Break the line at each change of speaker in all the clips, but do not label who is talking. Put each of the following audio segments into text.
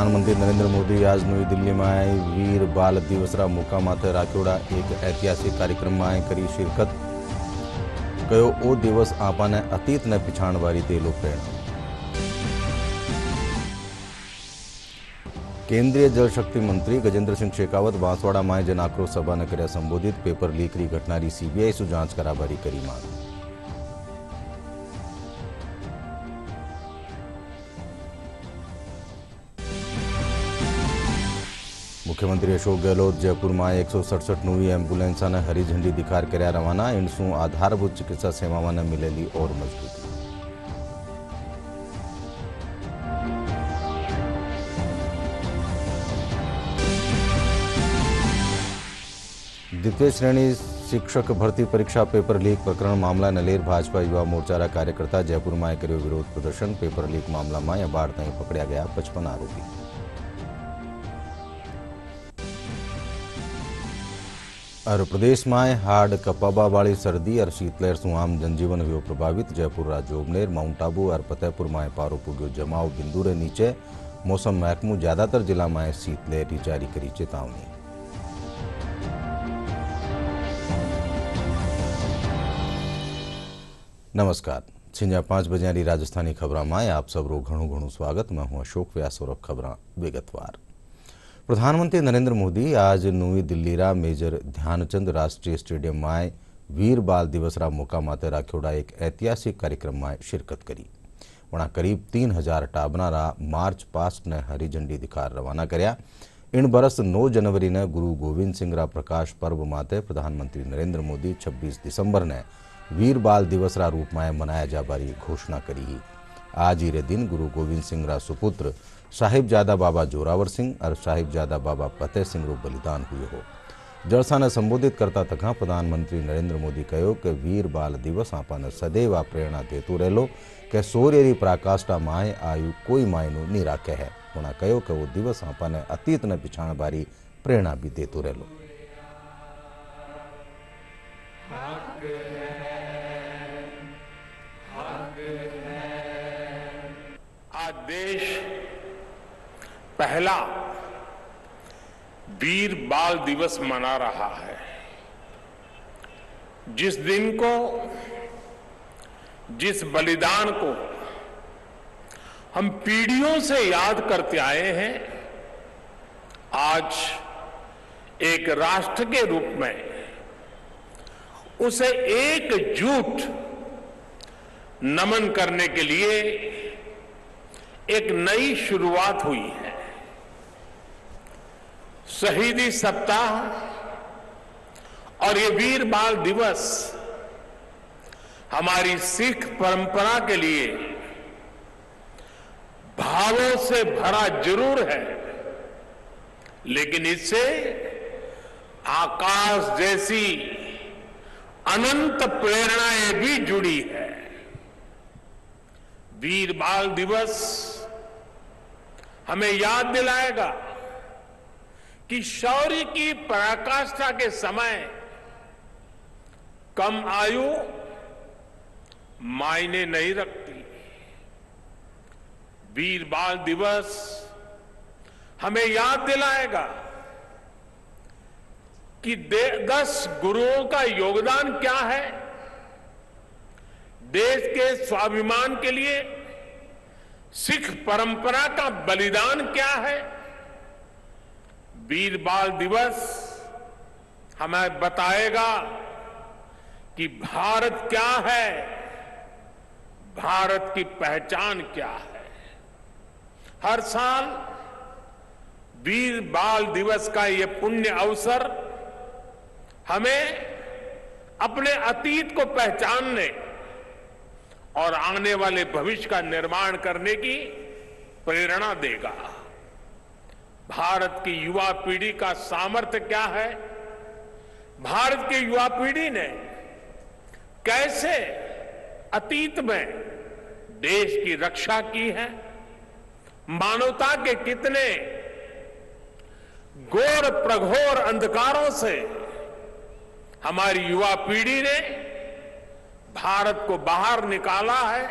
प्रधानमंत्री नरेंद्र मोदी आज नवी दिल्ही में आए वीर बाल दिवसरा मौका माथे राख्योड़ा एक ऐतिहासिक कार्यक्रम में आए करी शिरकत। कयो ओ दिवस आपने अतीत ने पिछाणवारी तेलो प्रेरणा। केंद्रीय जल शक्ति मंत्री गजेंद्र सिंह शेखावत बांसवाड़ा में जन आक्रोश सभा ने कर्या संबोधित। पेपर लीकरी घटनारी सीबीआई सु जांच कराबारी करी मांग। मुख्यमंत्री अशोक गहलोत जयपुर में 167 नवी एम्बुलेंस ने हरी झंडी दिखार कर्या रवाना। इनसू आधारभूत चिकित्सा सेवाओं ने मिलेली और मजबूती। द्वितीय श्रेणी शिक्षक भर्ती परीक्षा पेपर लीक प्रकरण मामला नलेर भाजपा युवा मोर्चा कार्यकर्ता जयपुर में कर्यो विरोध प्रदर्शन। पेपर लीक मामला में 12 ताईं पकड़्या गया 55 आरोपी। और प्रदेश में हाड़ कपाबा वाली सर्दी और शीतलहर से आम जनजीवन हुआ प्रभावित। जयपुर राजोबनेर माउंट आबू और फतेहपुर में पारो पुग्यो जमाव बिंदु रे नीचे। मौसम महकमू ज्यादातर जिला में शीतलहर जारी करी चेतावनी। नमस्कार, छिंजा 5 बजे राजस्थानी खबर में आप सबरो घणु स्वागत। मैं हूं अशोक व्यास और खबर विगतवार। प्रधानमंत्री नरेंद्र मोदी आज नवी दिल्ली रा मेजर ध्यानचंद राष्ट्रीय स्टेडियम में वीर बाल दिवसरा मौका माते राख्योड़ा एक ऐतिहासिक कार्यक्रम में शिरकत करी। वहाँ करीब 3000 टाबनारा मार्च पास्ट ने हरी झंडी दिखार रवाना कर्या। इन बरस 9 जनवरी ने गुरु गोविंद सिंह रा प्रकाश पर्व माते प्रधानमंत्री नरेंद्र मोदी 26 दिसंबर ने वीर बाल दिवसरा रूप में मनाया जाबारी घोषणा करी। आज ही रे दिन गुरु गोविंद सिंह रा सुपुत्र साहिबजादा बाबा जोरावर सिंह और साहिबजादा बाबा फतेह सिंह रो बलिदान हुए हो। जलसा ने संबोधित करता तक प्रधानमंत्री नरेंद्र मोदी कहो कि वीर बाल दिवस आपने सदैव आ प्रेरणा देतु रहेलो कि सूर्य री पराकाष्ठा माए आयु कोई मायनो नहीं राखे है। उन्हें कहो कि वो दिवस आपने अतीत ने पिछाण बारी प्रेरणा भी देतु रहेलो।
आज देश पहला वीर बाल दिवस मना रहा है। जिस दिन को, जिस बलिदान को हम पीढ़ियों से याद करते आए हैं, आज एक राष्ट्र के रूप में उसे एकजुट नमन करने के लिए एक नई शुरुआत हुई है। शहीदी सप्ताह और ये वीर बाल दिवस हमारी सिख परंपरा के लिए भावों से भरा जरूर है, लेकिन इससे आकाश जैसी अनंत प्रेरणाएं भी जुड़ी है। वीर बाल दिवस हमें याद दिलाएगा कि शौर्य की पराकाष्ठा के समय कम आयु मायने नहीं रखती। वीर बाल दिवस हमें याद दिलाएगा कि 10 गुरुओं का योगदान क्या है, देश के स्वाभिमान के लिए सिख परंपरा का बलिदान क्या है। वीर बाल दिवस हमें बताएगा कि भारत क्या है, भारत की पहचान क्या है। हर साल वीर बाल दिवस का ये पुण्य अवसर हमें अपने अतीत को पहचानने और आने वाले भविष्य का निर्माण करने की प्रेरणा देगा। भारत की युवा पीढ़ी का सामर्थ्य क्या है, भारत की युवा पीढ़ी ने कैसे अतीत में देश की रक्षा की है, मानवता के कितने घोर प्रघोर अंधकारों से हमारी युवा पीढ़ी ने भारत को बाहर निकाला है।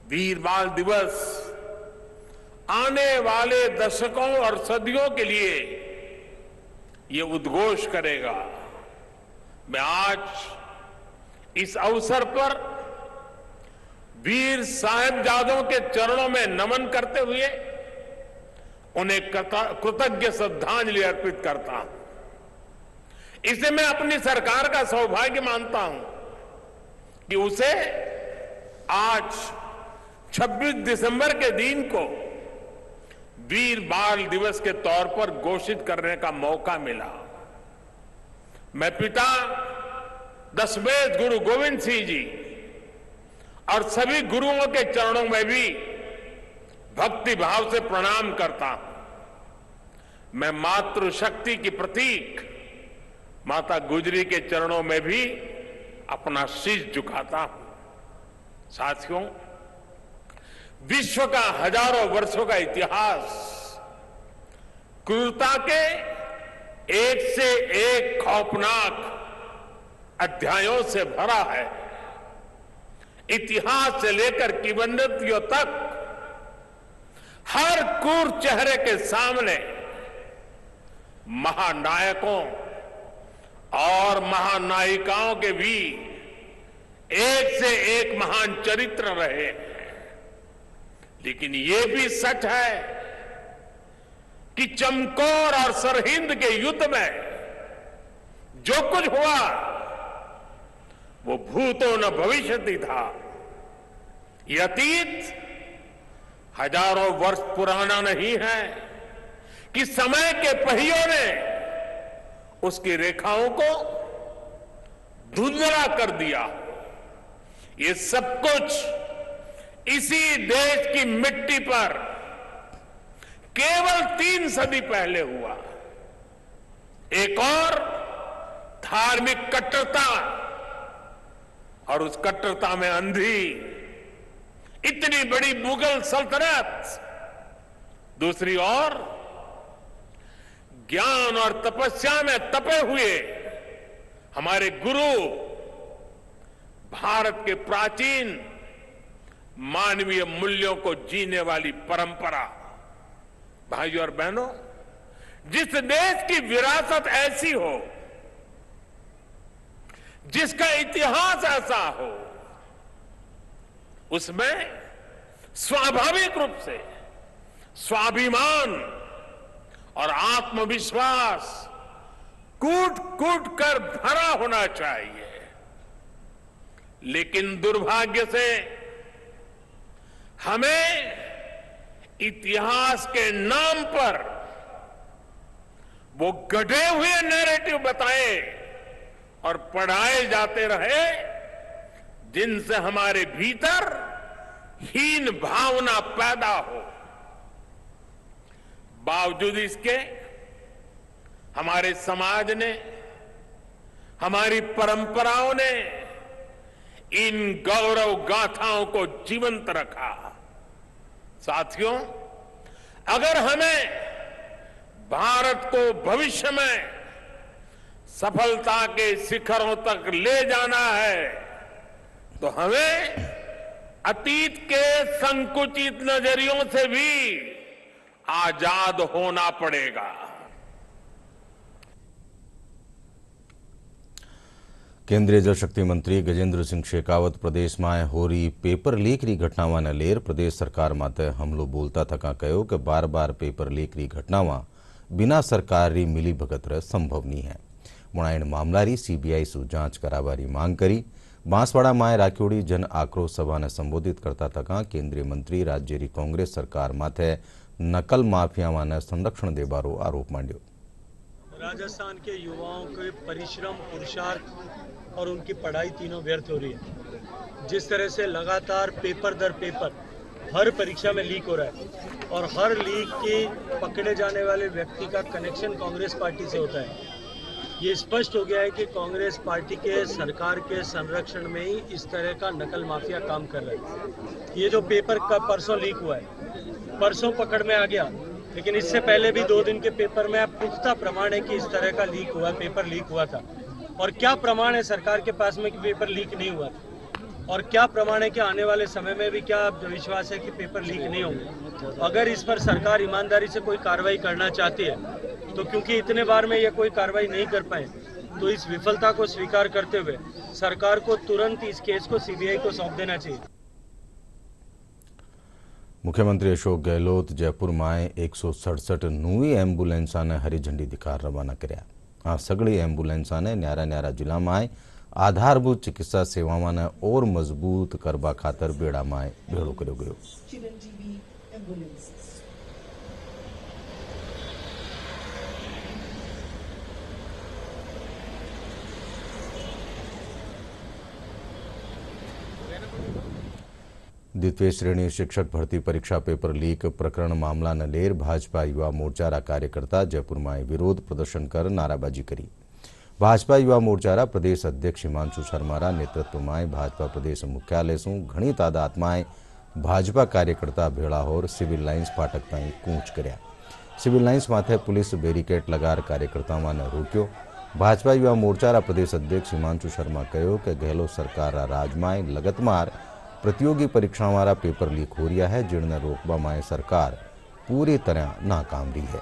वीर बाल दिवस आने वाले दशकों और सदियों के लिए ये उद्घोष करेगा। मैं आज इस अवसर पर वीर साहिबजादों के चरणों में नमन करते हुए उन्हें कृतज्ञ श्रद्धांजलि अर्पित करता हूं। इसे मैं अपनी सरकार का सौभाग्य मानता हूं कि उसे आज 26 दिसंबर के दिन को वीर बाल दिवस के तौर पर घोषित करने का मौका मिला। मैं पिता दशमेश गुरु गोविंद सिंह जी और सभी गुरुओं के चरणों में भी भक्ति भाव से प्रणाम करता हूं। मैं मातृशक्ति की प्रतीक माता गुजरी के चरणों में भी अपना शीश झुकाता हूं। साथियों, विश्व का हजारों वर्षों का इतिहास क्रूरता के एक से एक खौफनाक अध्यायों से भरा है। इतिहास से लेकर किंवदंतियों तक हर क्रूर चेहरे के सामने महानायकों और महानायिकाओं के भी एक से एक महान चरित्र रहे हैं। लेकिन ये भी सच है कि चमकौर और सरहिंद के युद्ध में जो कुछ हुआ वो भूतो न भविष्यति था। ये अतीत हजारों वर्ष पुराना नहीं है कि समय के पहियों ने उसकी रेखाओं को धुंधला कर दिया। ये सब कुछ इसी देश की मिट्टी पर केवल 3 सदी पहले हुआ। एक और धार्मिक कट्टरता और उस कट्टरता में अंधी इतनी बड़ी मुगल सल्तनत, दूसरी ओर ज्ञान और तपस्या में तपे हुए हमारे गुरु, भारत के प्राचीन मानवीय मूल्यों को जीने वाली परंपरा। भाइयों और बहनों, जिस देश की विरासत ऐसी हो, जिसका इतिहास ऐसा हो, उसमें स्वाभाविक रूप से स्वाभिमान और आत्मविश्वास कूट कूट कर भरा होना चाहिए। लेकिन दुर्भाग्य से हमें इतिहास के नाम पर वो गढ़े हुए नैरेटिव बताए और पढ़ाए जाते रहे, जिनसे हमारे भीतर हीन भावना पैदा हो। बावजूद इसके हमारे समाज ने, हमारी परंपराओं ने इन गौरव गाथाओं को जीवंत रखा। साथियों, अगर हमें भारत को भविष्य में सफलता के शिखरों तक ले जाना है तो हमें अतीत के संकुचित नजरियों से भी आजाद होना पड़ेगा।
केंद्रीय जल शक्ति मंत्री गजेंद्र सिंह शेखावत प्रदेश में हो रही पेपर लीक री घटनाओं ने लेर प्रदेश सरकार माते हमलो बोलता थका कहो कि बार बार पेपर लीक री घटनाओं बिना सरकार री मिली भगत संभव नहीं है। मुणाइन मामला री सीबीआई सु जांच करावारी मांग करी। बांसवाड़ा में राखियोड़ी जन आक्रोश सभा ने संबोधित करता थका केंद्रीय मंत्री राज्य री कांग्रेस सरकार माथे नकल माफिया ने संरक्षण देबारो आरोप मांड्यो।
राजस्थान के युवाओं के परिश्रम, पुरुषार्थ और उनकी पढ़ाई तीनों व्यर्थ हो रही है। जिस तरह से लगातार पेपर दर पेपर हर परीक्षा में लीक हो रहा है और हर लीक के पकड़े जाने वाले व्यक्ति का कनेक्शन कांग्रेस पार्टी से होता है, ये स्पष्ट हो गया है कि कांग्रेस पार्टी के सरकार के संरक्षण में ही इस तरह का नकल माफिया काम कर रहा है। ये जो पेपर का परसों लीक हुआ है, परसों पकड़ में आ गया, लेकिन इससे पहले भी 2 दिन के पेपर में पुख्ता प्रमाण है कि इस तरह का लीक हुआ, पेपर लीक हुआ था। और क्या प्रमाण है सरकार के पास में कि पेपर लीक नहीं हुआ था? और क्या प्रमाण है कि आने वाले समय में भी क्या विश्वास है कि पेपर लीक नहीं होंगे। अगर इस पर सरकार ईमानदारी से कोई कार्रवाई करना चाहती है तो क्योंकि इतने बार में ये कोई कार्रवाई नहीं कर पाए, तो इस विफलता को स्वीकार करते हुए सरकार को तुरंत इस केस को सीबीआई को सौंप देना चाहिए।
मुख्यमंत्री अशोक गहलोत जयपुरमां 167 नवी एम्ब्युलन्साने हरी झंडी दिखाड़ रवाना कर्या। आ सगळी एम्ब्युलन्साने न्यारा न्यारा जिल्लामां आधारभूत चिकित्सा सेवाओं और मजबूत करवा खातर बेड़ामां भेड़ो कर्यो गयो। द्वितीय श्रेणी शिक्षक भर्ती परीक्षा पेपर लीक प्रकरण मामला ने लेर भाजपा युवा मोर्चारा कार्यकर्ता जयपुर में विरोध प्रदर्शन कर नाराबाजी करी। भाजपा युवा मोर्चारा प्रदेश अध्यक्ष हिमांशु शर्मारा नेतृत्व में भाजपा प्रदेश मुख्यालय सु घणी तादाद में भाजपा कार्यकर्ता भेड़ा होर सिविल लाइन्स फाटक ताई कूच कर्या। सिविल लाइन्स माथे पुलिस बेरिकेड लगार कार्यकर्ताओं ने रोक्यो। भाजपा युवा मोर्चारा प्रदेश अध्यक्ष हिमांशु शर्मा कहो कि गहलोत सरकार राज में लगतमार प्रतियोगी परीक्षाओं वाला पेपर लीक हो रहा है, जिन्हें रोकवा में सरकार पूरी तरह नाकाम रही है।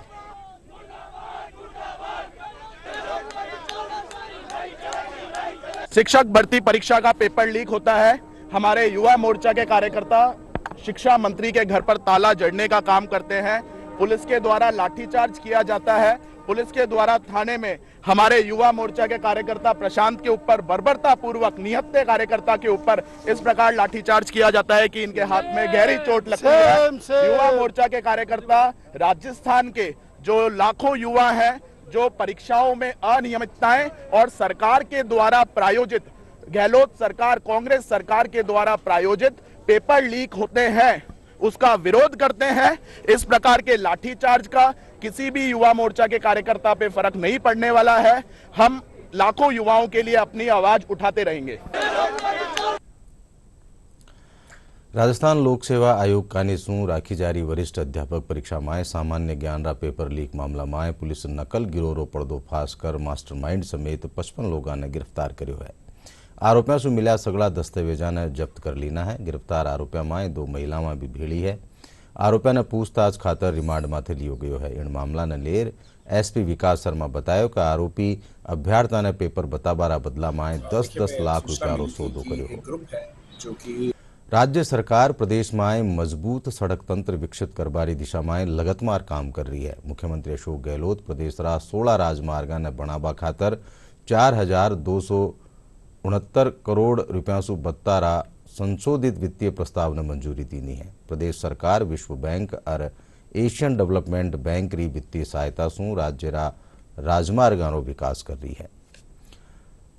शिक्षक भर्ती परीक्षा का पेपर लीक होता है। हमारे युवा मोर्चा के कार्यकर्ता शिक्षा मंत्री के घर पर ताला जड़ने का काम करते हैं। पुलिस के द्वारा लाठीचार्ज किया जाता है। पुलिस के द्वारा थाने में हमारे युवा मोर्चा के कार्यकर्ता प्रशांत के ऊपर बर्बरता पूर्वक निहत्थे कार्यकर्ता के ऊपर इस प्रकार लाठीचार्ज किया जाता है कि इनके हाथ में गहरी चोट लगती है। युवा मोर्चा के कार्यकर्ता राजस्थान के जो लाखों युवा हैं, जो परीक्षाओं में अनियमितताएं और सरकार के द्वारा प्रायोजित, गहलोत सरकार कांग्रेस सरकार के द्वारा प्रायोजित पेपर लीक होते हैं, उसका विरोध करते हैं। इस प्रकार के लाठीचार्ज का किसी भी युवा मोर्चा के कार्यकर्ता पे फर्क नहीं पड़ने वाला है। हम लाखों युवाओं के लिए अपनी आवाज उठाते रहेंगे।
राजस्थान लोक सेवा आयोग कानीसू राखी जारी वरिष्ठ अध्यापक परीक्षा में सामान्य ज्ञान रा पेपर लीक मामला में पुलिस नकल गिरोह पर्दोफाश कर मास्टरमाइंड समेत 55 लोगों ने गिरफ्तार कर्यो है। आरोपियों से मिला सगड़ा दस्तावेजा ने जब्त कर लीना है। गिरफ्तार आरोपियों में 2 महिलाओं भी भेड़ी है। आरोपियों ने पूछताछ खातर रिमांड माथे लियो गयो है। इन मामला ने लेर एसपी विकास शर्मा बतायो कि आरोपी अभ्यर्था ने पेपर बताबारा बदला में 10-10 लाख रुपया सौदो कर्यो। राज्य सरकार प्रदेश में मजबूत सड़क तंत्र विकसित करवारी दिशा में लगतमार काम कर रही है। मुख्यमंत्री अशोक गहलोत प्रदेश रा 16 राजमार्गा ने बनावा खातर 4,269 करोड़ रुपया सु बत्तारा संशोधित वित्तीय प्रस्ताव ने मंजूरी दी है। प्रदेश सरकार विश्व बैंक और एशियन डेवलपमेंट बैंक री वित्तीय सहायता सु राज्य रा राजमार्गानो विकास कर रही है।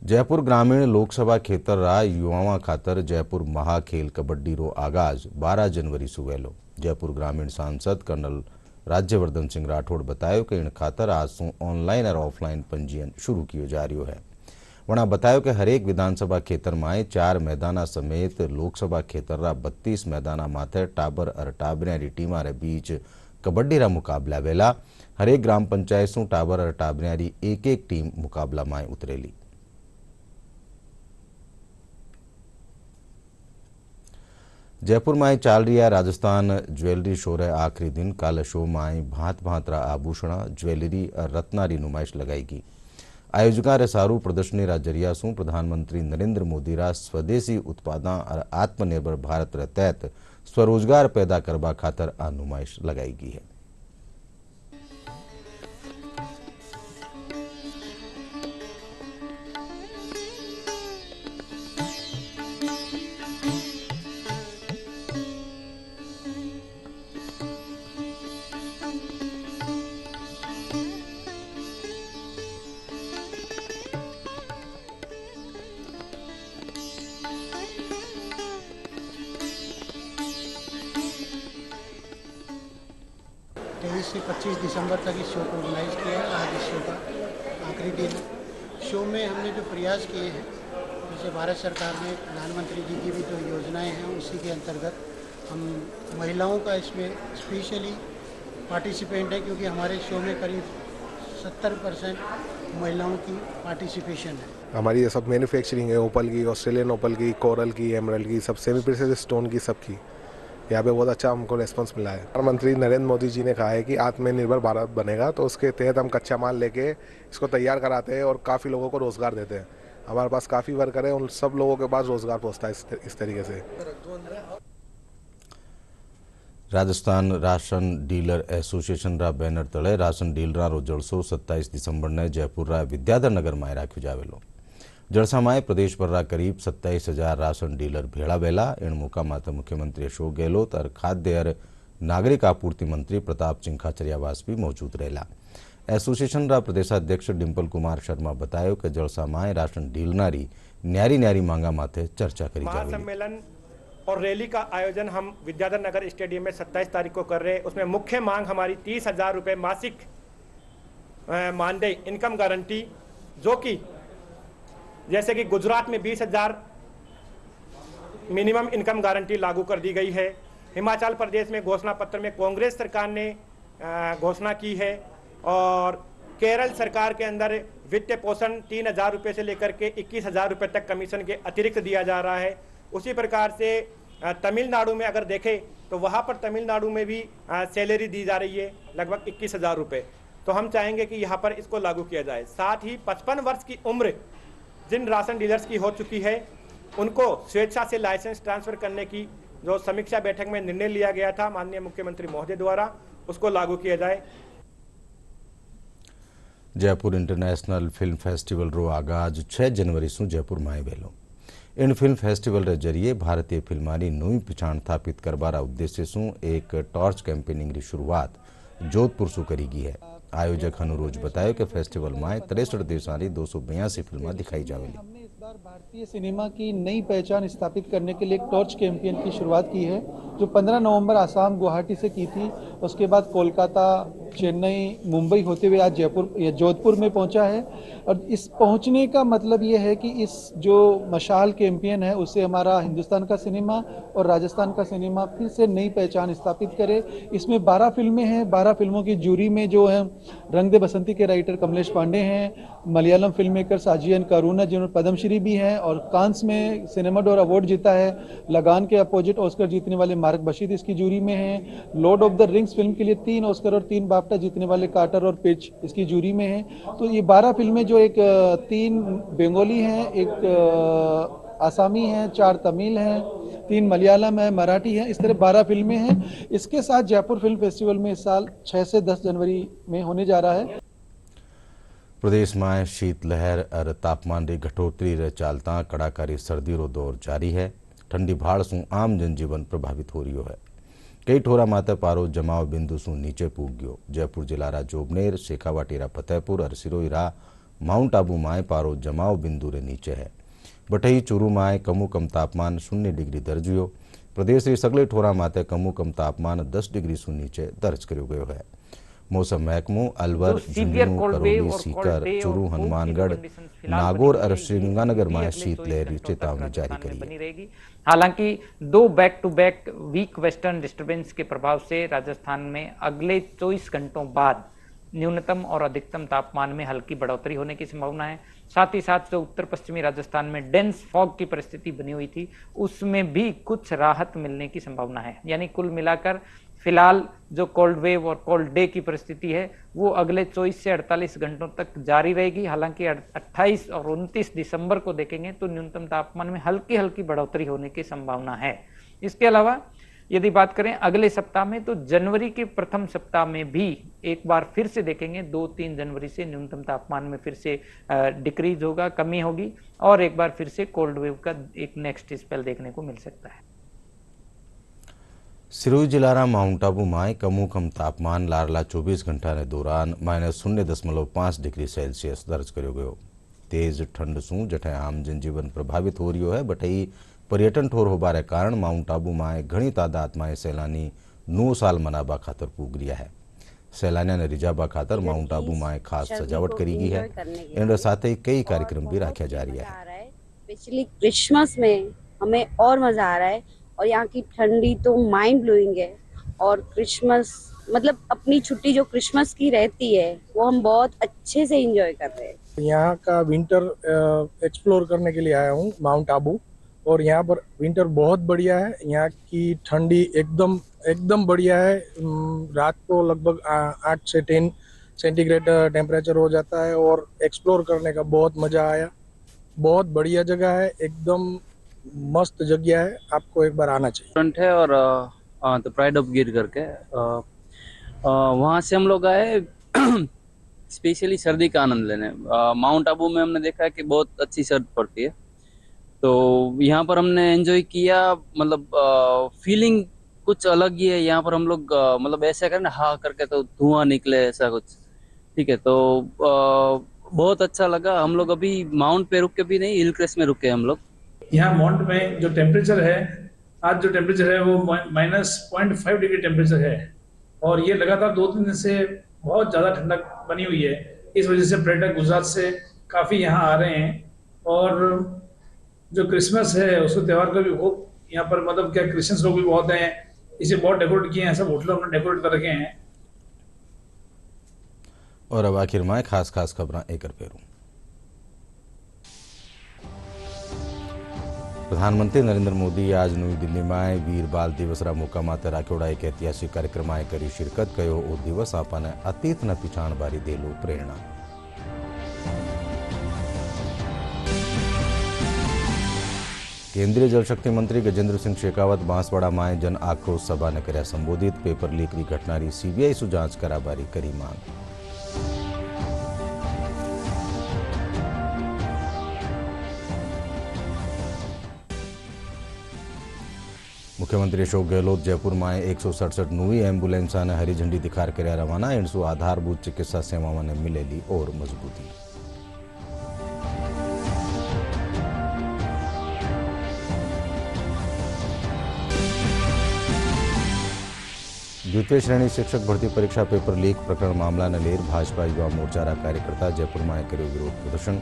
जयपुर ग्रामीण लोकसभा खेतर रा युवाओं खातर जयपुर महाखेल कबड्डी रो आगाज 12 जनवरी सु वेलो। जयपुर ग्रामीण सांसद कर्नल राज्यवर्धन सिंह राठौड़ बतायो कि इन खातर आज सु ऑनलाइन और ऑफलाइन पंजीयन शुरू कियो जा रह्यो है। वणा बतायो कि हरेक विधानसभा खेतर में 4 मैदाना समेत लोकसभा खेतर रा 32 मैदाना माथे टाबर और टाबरियारी टीमा रे बीच कबड्डी रा मुकाबला वेला। हरेक ग्राम पंचायत सु टाबर और टाबरियारी एक टीम मुकाबला में उतरेली। जयपुर में चाल रहा राजस्थान ज्वेलरी शो रे आखिरी दिन कल शो में भांत भांत रा आभूषण ज्वेलरी और रत्नारी नुमाइश लगाएगी। आयोजका रे सारू प्रदर्शनी रा जरिया सु प्रधानमंत्री नरेंद्र मोदी रा स्वदेशी उत्पादन और आत्मनिर्भर भारत रे तहत स्वरोजगार पैदा करवा खातर आ नुमाइश लगाएगी है।
से 25 दिसंबर तक इस शो को ऑर्गेनाइज किया है। आज इस शो का आखिरी दिन है। शो में हमने जो प्रयास किए हैं, जैसे भारत सरकार में प्रधानमंत्री जी की भी जो योजनाएं हैं, उसी के अंतर्गत हम महिलाओं का इसमें स्पेशली पार्टिसिपेंट है, क्योंकि हमारे शो में करीब 70% महिलाओं की पार्टिसिपेशन है।
हमारी ये सब मैन्युफैक्चरिंग है, ओपल की, ऑस्ट्रेलियन ओपल की, कोरल की, एमरल्ड की, सब सेमी प्रेसियस स्टोन की, सब की यहाँ पे बहुत अच्छा हमको रेस्पॉन्स मिला है। प्रधानमंत्री नरेंद्र मोदी जी ने कहा है कि आत्मनिर्भर भारत बनेगा, तो उसके तहत हम कच्चा माल लेके इसको तैयार कराते हैं और काफ़ी लोगों को रोज़गार देते हैं। हमारे पास काफ़ी वर्कर है, उन सब लोगों के पास रोज़गार पहुँचता है इस तरीके से।
રાજસ્થાન રાશન ડીલર એસોસિએશનના બેનર તળે રાશન ડીલરનો જલસો 27 ડિસેમ્બરને જયપુરના વિદ્યાધરનગરમાં રાખ્યો જાવેલો। જળસામાં પ્રદેશભરના કરીબ 27,000 રાશન ડીલર ભેળા વેલા। એણ મુકામાત મુખ્યમંત્રી અશોક ગેહલોત और खाद्य और नागरिक आपूर्ति मंत्री प्रताप सिंह खाचरियावास भी मौजूद रहेला। एसोसिएशन प्रदेशाध्यक्ष डिम्पल कुमार शर्मा बताया कि जलसामाए राशन डीलनारी न्यारी न्यारी मांगा माथे चर्चा करी
सम्मेलन और रैली का आयोजन हम विद्याधर नगर स्टेडियम में 27 तारीख को कर रहे हैं। उसमें मुख्य मांग हमारी 30,000 रुपये मासिक मानदेय इनकम गारंटी, जो कि जैसे कि गुजरात में 20,000 मिनिमम इनकम गारंटी लागू कर दी गई है। हिमाचल प्रदेश में घोषणा पत्र में कांग्रेस सरकार ने घोषणा की है और केरल सरकार के अंदर वित्त पोषण 3,000 रुपये से लेकर के 21,000 रुपये तक कमीशन के अतिरिक्त दिया जा रहा है। उसी प्रकार से तमिलनाडु में अगर देखें तो वहाँ पर तमिलनाडु में भी सैलरी दी जा रही है लगभग 21,000 रुपये। तो हम चाहेंगे कि यहाँ पर इसको लागू किया जाए। साथ ही 55 वर्ष की उम्र जिन राशन डीलर्स की हो चुकी है उनको स्वेच्छा से लाइसेंस ट्रांसफर करने की जो समीक्षा बैठक में निर्णय लिया गया था माननीय मुख्यमंत्री महोदय द्वारा, उसको लागू किया जाए।
जयपुर इंटरनेशनल फिल्म फेस्टिवल रो आगाज 6 जनवरी से जयपुर में वेलो। इन फिल्म फेस्टिवल रे जरिए भारतीय फिल्मारी नवी पहचान स्थापित करवार उद्देश्य से एक टॉर्च कैंपेनिंग की शुरुआत जोधपुर से करी गई है। आयोजक अनुरोज बताया कि फेस्टिवल में 63 देशों की 282 फिल्में दिखाई जाएगी।
हमने इस बार भारतीय सिनेमा की नई पहचान स्थापित करने के लिए एक टॉर्च कैंपेन की शुरुआत की है, जो 15 नवंबर आसाम गुवाहाटी से की थी। उसके बाद कोलकाता, चेन्नई, मुंबई होते हुए आज जयपुर या जोधपुर में पहुंचा है। और इस पहुंचने का मतलब ये है कि इस जो मशाल कैंपेन है उससे हमारा हिंदुस्तान का सिनेमा और राजस्थान का सिनेमा फिर से नई पहचान स्थापित करे। इसमें 12 फिल्में हैं। 12 फिल्मों की जूरी में जो है रंग दे बसंती के राइटर कमलेश पांडे हैं, मलयालम फिल्म मेकर साजियन करुणा जिन्होंने पद्मश्री भी हैं और कांस में सिनेमा डोर अवार्ड जीता है। लगान के अपोजिट ऑस्कर जीतने वाले मार्क बशीर इसकी जूरी में हैं। Lord of the rings film के लिए 3 ऑस्कर और 3 बाफ्टा जीतने वाले कार्टर और पिच इसकी जूरी में हैं। तो ये 12 फिल्में जो एक 3 बंगाली हैं, एक आसामी हैं, 4 तमिल हैं, 3 मलयालम है, मराठी है, इस तरह 12 फिल्में हैं। इसके साथ जयपुर फिल्म फेस्टिवल में इस साल 6 से 10 जनवरी में होने जा रहा है।
प्रदेश में शीतलहर और तापमान री घटोतरी रे चालता कड़ाकारी सर्दी रो दौर जारी है। ठंडी भाड़ से आम जनजीवन प्रभावित हो रही है। कई ठोरा माते पारो जमाव बिंदु से नीचे पूग गयो। जयपुर जिला जोबनेर, शेखावाटीरा फतेहपुर और सिरोईरा माउंट आबू माए पारो जमाव बिंदु रे नीचे है। बटई चूरू माए कमु कम तापमान 0 डिग्री दर्ज हुयो। प्रदेश के सगले ठोरा माते कमु कम तापमान 10 डिग्री से नीचे दर्ज करो गयो है। मौसम महकमो अलवर, झुंझुनू, करौली, सीकर, चूरू, हनुमानगढ़, नागौर और श्रीगंगानगर में शीतलहर की चेतावनी जारी करी है।
हालांकि 2 back to back week western disturbance के प्रभाव से राजस्थान में अगले 24 घंटों बाद न्यूनतम और अधिकतम तापमान में हल्की बढ़ोतरी होने की संभावना है। साथ ही साथ जो उत्तर पश्चिमी राजस्थान में डेंस फॉग की परिस्थिति बनी हुई थी उसमें भी कुछ राहत मिलने की संभावना है। यानी कुल मिलाकर फिलहाल जो कोल्ड वेव और कोल्ड डे की परिस्थिति है वो अगले 24 से 48 घंटों तक जारी रहेगी। हालांकि 28 और 29 दिसंबर को देखेंगे तो न्यूनतम तापमान में हल्की हल्की बढ़ोतरी होने की संभावना है। इसके अलावा यदि बात करें अगले सप्ताह में तो जनवरी के प्रथम सप्ताह में भी एक बार फिर से देखेंगे 2-3 जनवरी से न्यूनतम तापमान में फिर से डिक्रीज होगा, कमी होगी और एक बार फिर से कोल्ड वेव का एक नेक्स्ट स्पेल देखने को मिल सकता है।
सिरोही जिला माउंट आबू में कमु कम तापमान लारला 24 घंटा के दौरान -0.5 डिग्री सेल्सियस दर्ज करो गयो। तेज ठंड से जठे आम जनजीवन प्रभावित हो रही है। बटई पर्यटन ठोर होबारे कारण माउंट आबू में घनी तादाद में सैलानी 9 साल मनाबा खातर पूग रहा है। सैलानियों ने रिजाबा खातर माउंट आबू में खास सजावट करी गई है। इन साथ ही कई कार्यक्रम भी रखा जा रहा है।
पिछली क्रिसमस में हमें और मजा आ रहा है और यहाँ की ठंडी तो माइंड ब्लोइंग है और क्रिसमस मतलब अपनी छुट्टी जो क्रिसमस की रहती है वो हम बहुत अच्छे से एंजॉय कर रहे हैं।
यहाँ का विंटर एक्सप्लोर करने के लिए आया हूँ माउंट आबू, और यहाँ पर विंटर बहुत बढ़िया है। यहाँ की ठंडी एकदम बढ़िया है। रात को लगभग 8 से 10 सेंटीग्रेड टेम्परेचर हो जाता है और एक्सप्लोर करने का बहुत मज़ा आया। बहुत बढ़िया जगह है, एकदम मस्त जगह है, आपको एक बार आना चाहिए।
रेस्टोरेंट है और द प्राइड ऑफ गिर करके वहाँ से हम लोग आए स्पेशली सर्दी का आनंद लेने। माउंट आबू में हमने देखा है कि बहुत अच्छी सर्द पड़ती है, तो यहाँ पर हमने एंजॉय किया। मतलब फीलिंग कुछ अलग ही है। यहाँ पर हम लोग मतलब ऐसा करें ना, हाँ करके तो धुआं निकले, ऐसा कुछ। ठीक है, तो बहुत अच्छा लगा। हम लोग अभी माउंट पे रुक के भी नहीं, हिल क्रेस्ट में रुके हम लोग।
यहाँ माउंट में जो टेम्परेचर है, आज जो टेम्परेचर है वो -0.5 डिग्री टेम्परेचर है, और ये लगातार 2-3 दिन से बहुत ज़्यादा ठंडक बनी हुई है। इस वजह से पर्यटक गुजरात से काफ़ी यहाँ आ रहे हैं, और जो क्रिसमस है उसके त्यौहार का भी बहुत यहाँ पर मतलब क्या क्रिश्चियंस लोग भी बहुत हैं, इसे बहुत डेकोरेट किए हैं, सब होटलों में डेकोरेट कर रखे हैं।
और अब आखिर में खास खबरां एक फेरू। प्रधानमंत्री नरेंद्र मोदी आज नई दिल्ली में वीर बाल दिवसरा मोका पर राख्योड़ा एक ऐतिहासिक कार्यक्रम में करी शिरकत। कहो वो दिवस आपने अतीत न पीछाण बारी देलो प्रेरणा। केंद्रीय जलशक्ति मंत्री गजेंद्र सिंह शेखावत बांसवाड़ा में जन आक्रोश सभा ने कर्या संबोधित। पेपर लीक की घटना की सीबीआई सु जांच कराबारी करी मांग। मुख्यमंत्री अशोक गहलोत जयपुर में 167 नवी एम्बुलेंस ने हरी झंडी दिखार कर्या रवाना। एणसु आधारभूत चिकित्सा सेवाओं ने मिलेली और मजबूती। द्वितीय श्रेणी शिक्षक भर्ती परीक्षा पेपर लीक प्रकरण मामला ने लेर भाजपा युवा मोर्चा कार्यकर्ता जयपुर में कर्यो विरोध प्रदर्शन।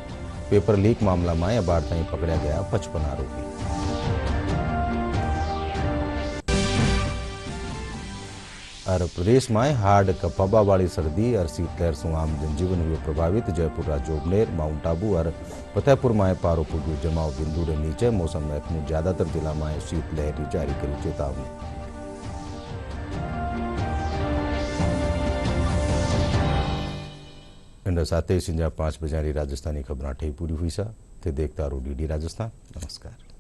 पेपर लीक मामला में 12 ताईं पकड़ा गया 55 आरोपी। और प्रदेश में हार्ड कपबा वाली सर्दी और शीतलहर से आम जनजीवन हुए प्रभावित। जयपुर राजोबनेर माउंट आबू और फतेहपुर में पारो पुग्यो जमाव बिंदु रे नीचे। मौसम महकमो ज्यादातर जिला में शीतलहर जारी करी चेतावनी। इन साथ ही 5 बजे राजस्थानी खबर ठही पूरी हुई सा। देखता रहो DD राजस्थान। नमस्कार।